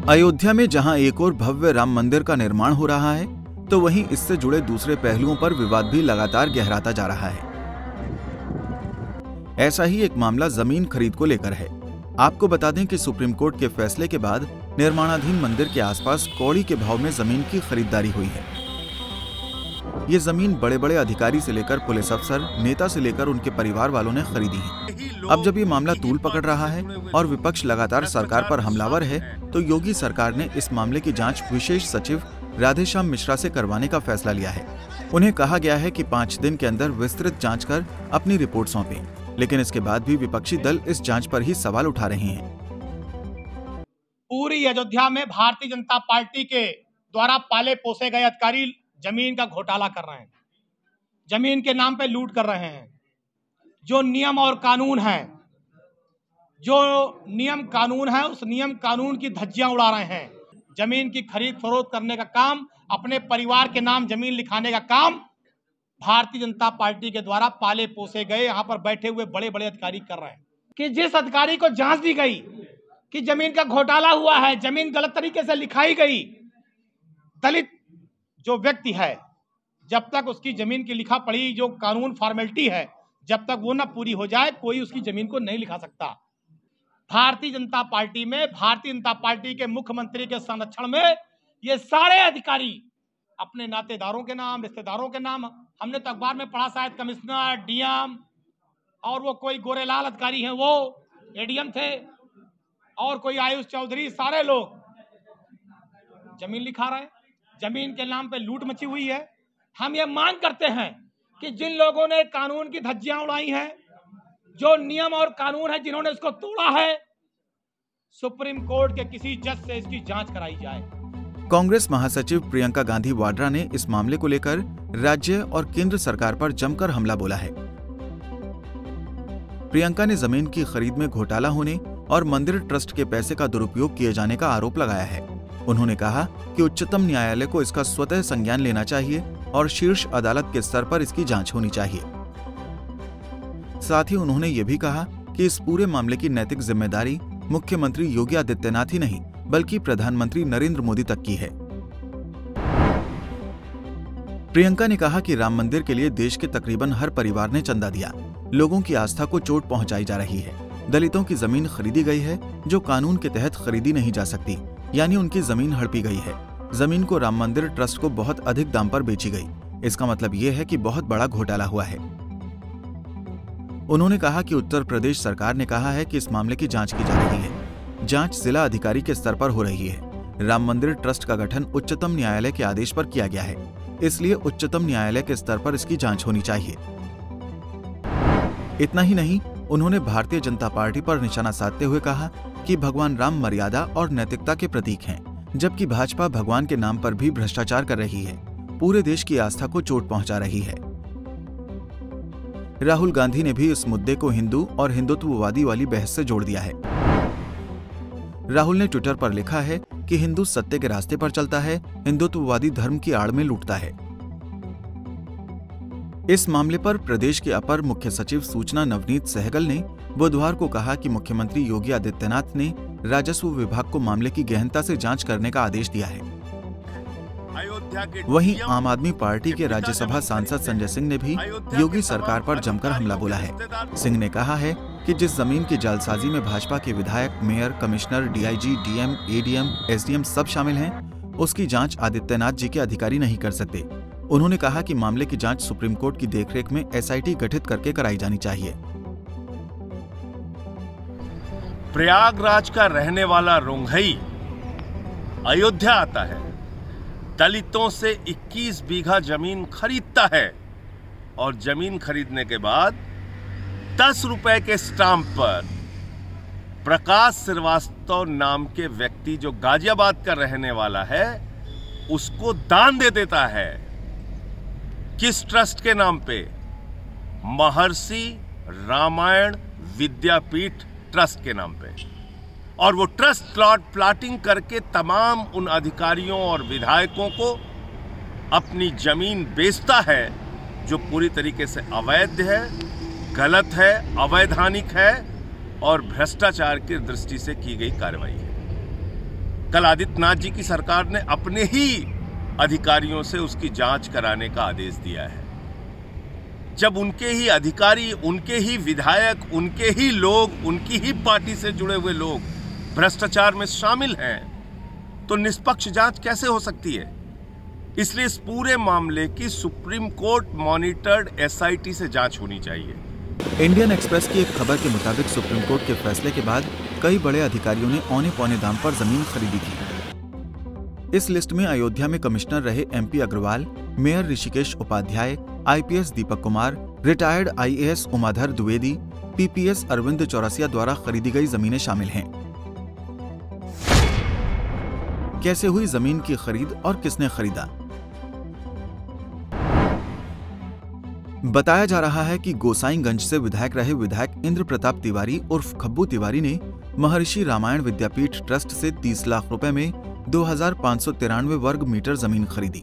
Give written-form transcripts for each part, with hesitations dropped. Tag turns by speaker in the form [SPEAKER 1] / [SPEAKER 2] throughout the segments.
[SPEAKER 1] अयोध्या में जहां एक और भव्य राम मंदिर का निर्माण हो रहा है, तो वहीं इससे जुड़े दूसरे पहलुओं पर विवाद भी लगातार गहराता जा रहा है। ऐसा ही एक मामला जमीन खरीद को लेकर है। आपको बता दें कि सुप्रीम कोर्ट के फैसले के बाद निर्माणाधीन मंदिर के आसपास कौड़ी के भाव में जमीन की खरीदारी हुई है। ये जमीन बड़े बड़े अधिकारी से लेकर पुलिस अफसर, नेता से लेकर उनके परिवार वालों ने खरीदी है। अब जब ये मामला तूल पकड़ रहा है और विपक्ष लगातार सरकार पर हमलावर है, तो योगी सरकार ने इस मामले की जांच विशेष सचिव राधेश्याम मिश्रा से करवाने का फैसला लिया है। उन्हें कहा गया है कि 5 दिन के अंदर विस्तृत जांच कर अपनी रिपोर्ट सौंपें, लेकिन इसके बाद भी विपक्षी दल इस जांच पर ही सवाल उठा रहे हैं।
[SPEAKER 2] पूरी अयोध्या में भारतीय जनता पार्टी के द्वारा पाले पोसे गए अधिकारी जमीन का घोटाला कर रहे हैं, जमीन के नाम पे लूट कर रहे हैं। जो नियम और कानून है, उस नियम कानून की धज्जियां उड़ा रहे हैं। जमीन की खरीद फरोख्त करने का काम, अपने परिवार के नाम जमीन लिखाने का काम भारतीय जनता पार्टी के द्वारा पाले पोसे गए यहाँ पर बैठे हुए बड़े बड़े अधिकारी कर रहे हैं। कि जिस अधिकारी को जांच दी गई कि जमीन का घोटाला हुआ है, जमीन गलत तरीके से लिखाई गई, दलित जो व्यक्ति है, जब तक उसकी जमीन की लिखा पढ़ी जो कानून फॉर्मेलिटी है, जब तक वो ना पूरी हो जाए, कोई उसकी जमीन को नहीं लिखा सकता। भारतीय जनता पार्टी में, भारतीय जनता पार्टी के मुख्यमंत्री के संरक्षण में ये सारे अधिकारी अपने नातेदारों के नाम, रिश्तेदारों के नाम, हमने तो अखबार में पढ़ा, शायद कमिश्नर, डीएम और वो कोई गोरेलाल अधिकारी हैं, वो एडीएम थे, और कोई आयुष चौधरी, सारे लोग जमीन लिखा रहे हैं। जमीन के नाम पे लूट मची हुई है। हम ये मांग करते हैं कि जिन लोगों ने कानून की धज्जियां उड़ाई हैं, जो नियम और कानून है, जिन्होंने इसको तोड़ा है, सुप्रीम कोर्ट के किसी जज से इसकी जांच कराई जाए।
[SPEAKER 1] कांग्रेस महासचिव प्रियंका गांधी वाड्रा ने इस मामले को लेकर राज्य और केंद्र सरकार पर जमकर हमला बोला है। प्रियंका ने जमीन की खरीद में घोटाला होने और मंदिर ट्रस्ट के पैसे का दुरुपयोग किए जाने का आरोप लगाया है। उन्होंने कहा कि उच्चतम न्यायालय को इसका स्वतः संज्ञान लेना चाहिए और शीर्ष अदालत के स्तर पर इसकी जांच होनी चाहिए। साथ ही उन्होंने ये भी कहा कि इस पूरे मामले की नैतिक जिम्मेदारी मुख्यमंत्री योगी आदित्यनाथ ही नहीं, बल्कि प्रधानमंत्री नरेंद्र मोदी तक की है। प्रियंका ने कहा कि राम मंदिर के लिए देश के तकरीबन हर परिवार ने चंदा दिया। लोगों की आस्था को चोट पहुंचाई जा रही है। दलितों की जमीन खरीदी गई है जो कानून के तहत खरीदी नहीं जा सकती, यानी उनकी जमीन हड़पी गई है। जमीन को राम मंदिर ट्रस्ट को बहुत अधिक दाम पर बेची गई। इसका मतलब ये है कि बहुत बड़ा घोटाला हुआ है। उन्होंने कहा कि उत्तर प्रदेश सरकार ने कहा है कि इस मामले की जांच की जा रही है। जांच जिला अधिकारी के स्तर पर हो रही है। राम मंदिर ट्रस्ट का गठन उच्चतम न्यायालय के आदेश पर किया गया है, इसलिए उच्चतम न्यायालय के स्तर पर इसकी जांच होनी चाहिए। इतना ही नहीं, उन्होंने भारतीय जनता पार्टी पर निशाना साधते हुए कहा कि भगवान राम मर्यादा और नैतिकता के प्रतीक हैं, जबकि भाजपा भगवान के नाम पर भी भ्रष्टाचार कर रही है, पूरे देश की आस्था को चोट पहुंचा रही है। राहुल गांधी ने भी इस मुद्दे को हिंदू और हिंदुत्ववादी वाली बहस से जोड़ दिया है। राहुल ने ट्विटर पर लिखा है कि हिंदू सत्य के रास्ते पर चलता है, हिंदुत्ववादी धर्म की आड़ में लूटता है। इस मामले पर प्रदेश के अपर मुख्य सचिव सूचना नवनीत सहगल ने बुधवार को कहा कि मुख्यमंत्री योगी आदित्यनाथ ने राजस्व विभाग को मामले की गहनता से जांच करने का आदेश दिया है। वहीं आम आदमी पार्टी के राज्यसभा सांसद संजय सिंह ने भी योगी सरकार पर जमकर हमला बोला है। सिंह ने कहा है कि जिस जमीन की जालसाजी में भाजपा के विधायक, mayor, commissioner, DIG, DM, ADM, SDM सब शामिल हैं, उसकी जांच आदित्यनाथ जी के अधिकारी नहीं कर सकते। उन्होंने कहा कि मामले की जांच सुप्रीम कोर्ट की देखरेख में एसआईटी गठित करके कराई जानी चाहिए।
[SPEAKER 3] प्रयागराज का रहने वाला रोंघई अयोध्या आता है, दलितों से 21 बीघा जमीन खरीदता है और जमीन खरीदने के बाद 10 रुपए के स्टाम्प पर प्रकाश श्रीवास्तव नाम के व्यक्ति, जो गाजियाबाद का रहने वाला है, उसको दान दे देता है। किस ट्रस्ट के नाम पे? महर्षि रामायण विद्यापीठ ट्रस्ट के नाम पे। और वो ट्रस्ट प्लाटिंग करके तमाम उन अधिकारियों और विधायकों को अपनी जमीन बेचता है, जो पूरी तरीके से अवैध है, गलत है, अवैधानिक है और भ्रष्टाचार की दृष्टि से की गई कार्रवाई है। कल आदित्यनाथ जी की सरकार ने अपने ही अधिकारियों से उसकी जांच कराने का आदेश दिया है। जब उनके ही अधिकारी, उनके ही विधायक, उनके ही लोग, उनकी ही पार्टी से जुड़े हुए लोग भ्रष्टाचार में शामिल हैं, तो निष्पक्ष जांच कैसे हो सकती है? इसलिए इस पूरे मामले की सुप्रीम कोर्ट मॉनिटर्ड एसआईटी से जांच होनी चाहिए।
[SPEAKER 1] इंडियन एक्सप्रेस की एक खबर के मुताबिक सुप्रीम कोर्ट के फैसले के बाद कई बड़े अधिकारियों ने औने पौने दाम पर जमीन खरीदी थी। इस लिस्ट में अयोध्या में कमिश्नर रहे MP Agrawal, mayor Rishikesh Upadhyay, IPS Deepak Kumar, retired IAS Umadhar Dwivedi, PPS Arvind Chaurasia द्वारा खरीदी गई जमीनें शामिल हैं। कैसे हुई जमीन की खरीद और किसने खरीदा? बताया जा रहा है कि गोसाईगंज से विधायक रहे विधायक इंद्र प्रताप तिवारी उर्फ खब्बू तिवारी ने महर्षि रामायण विद्यापीठ ट्रस्ट से 30 लाख रुपए में 2593 वर्ग मीटर जमीन खरीदी।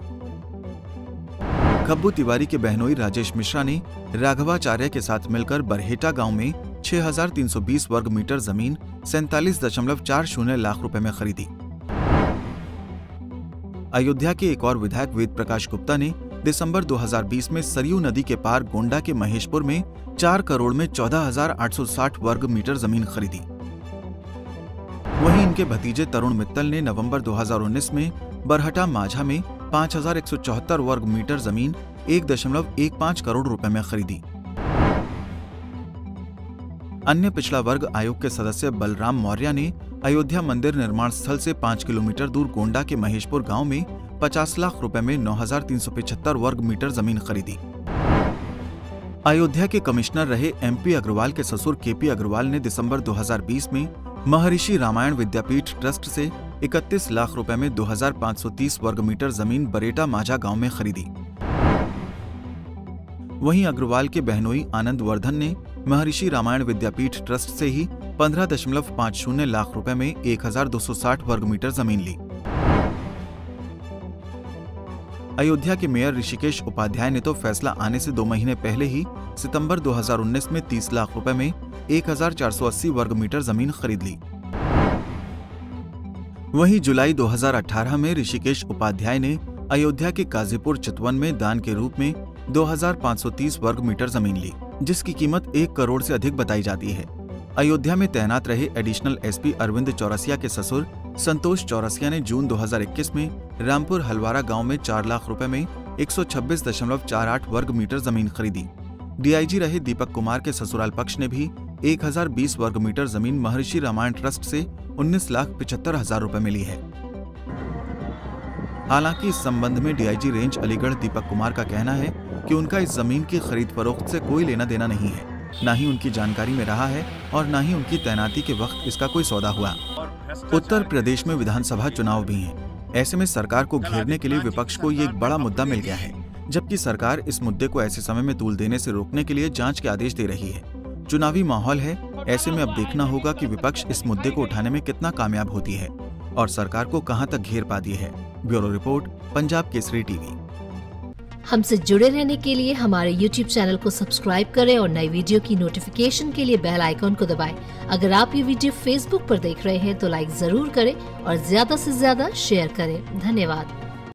[SPEAKER 1] खब्बू तिवारी के बहनोई राजेश मिश्रा ने राघवाचार्य के साथ मिलकर बरहेटा गांव में 6320 वर्ग मीटर जमीन 47.40 लाख रुपए में खरीदी। अयोध्या के एक और विधायक वेद प्रकाश गुप्ता ने दिसंबर 2020 में सरयू नदी के पार गोंडा के महेशपुर में 4 करोड़ में 14,860 वर्ग मीटर जमीन खरीदी। वहीं इनके भतीजे तरुण मित्तल ने नवंबर 2019 में बरहटा माझा में 5,174 वर्ग मीटर जमीन 1.15 करोड़ रुपए में खरीदी। अन्य पिछड़ा वर्ग आयोग के सदस्य बलराम मौर्य ने अयोध्या मंदिर निर्माण स्थल से 5 किलोमीटर दूर गोंडा के महेशपुर गांव में 50 लाख रुपए में 9,375 वर्ग मीटर जमीन खरीदी। अयोध्या के कमिश्नर रहे एमपी अग्रवाल के ससुर केपी अग्रवाल ने दिसंबर 2020 में महर्षि रामायण विद्यापीठ ट्रस्ट से 31 लाख रुपए में 2,530 वर्ग मीटर जमीन बरेटा माझा गांव में खरीदी। वहीं अग्रवाल के बहनोई आनंद वर्धन ने महर्षि रामायण विद्यापीठ ट्रस्ट से ही 15.50 लाख रुपए में 1,260 वर्ग मीटर जमीन ली। अयोध्या के मेयर ऋषिकेश उपाध्याय ने तो फैसला आने से 2 महीने पहले ही सितंबर 2019 में 30 लाख रुपए में 1,480 वर्ग मीटर जमीन खरीद ली। वहीं जुलाई 2018 में ऋषिकेश उपाध्याय ने अयोध्या के काजीपुर चितवन में दान के रूप में 2,530 वर्ग मीटर जमीन ली, जिसकी कीमत 1 करोड़ से अधिक बताई जाती है। अयोध्या में तैनात रहे एडिशनल एसपी अरविंद चौरसिया के ससुर संतोष चौरसिया ने जून 2021 में रामपुर हलवारा गांव में 4 लाख रुपए में 126.48 वर्ग मीटर जमीन खरीदी। डीआईजी रहे दीपक कुमार के ससुराल पक्ष ने भी 1,020 वर्ग मीटर जमीन महर्षि रामायण ट्रस्ट से 19,75,000 रुपए में ली है। हालांकि इस संबंध में डीआईजी रेंज अलीगढ़ दीपक कुमार का कहना है कि उनका इस जमीन की खरीद फरोख्त से कोई लेना देना नहीं है, न ही उनकी जानकारी में रहा है और न ही उनकी तैनाती के वक्त इसका कोई सौदा हुआ। उत्तर प्रदेश में विधानसभा चुनाव भी हैं। ऐसे में सरकार को घेरने के लिए विपक्ष को ये एक बड़ा मुद्दा मिल गया है, जबकि सरकार इस मुद्दे को ऐसे समय में तूल देने से रोकने के लिए जांच के आदेश दे रही है। चुनावी माहौल है, ऐसे में अब देखना होगा कि विपक्ष इस मुद्दे को उठाने में कितना कामयाब होती है और सरकार को कहां तक घेर पाती है। Bureau report, Punjab Kesari TV.
[SPEAKER 4] हमसे जुड़े रहने के लिए हमारे YouTube चैनल को सब्सक्राइब करें और नई वीडियो की नोटिफिकेशन के लिए बेल आइकॉन को दबाएं। अगर आप ये वीडियो Facebook पर देख रहे हैं तो लाइक जरूर करें और ज्यादा से ज्यादा शेयर करें। धन्यवाद।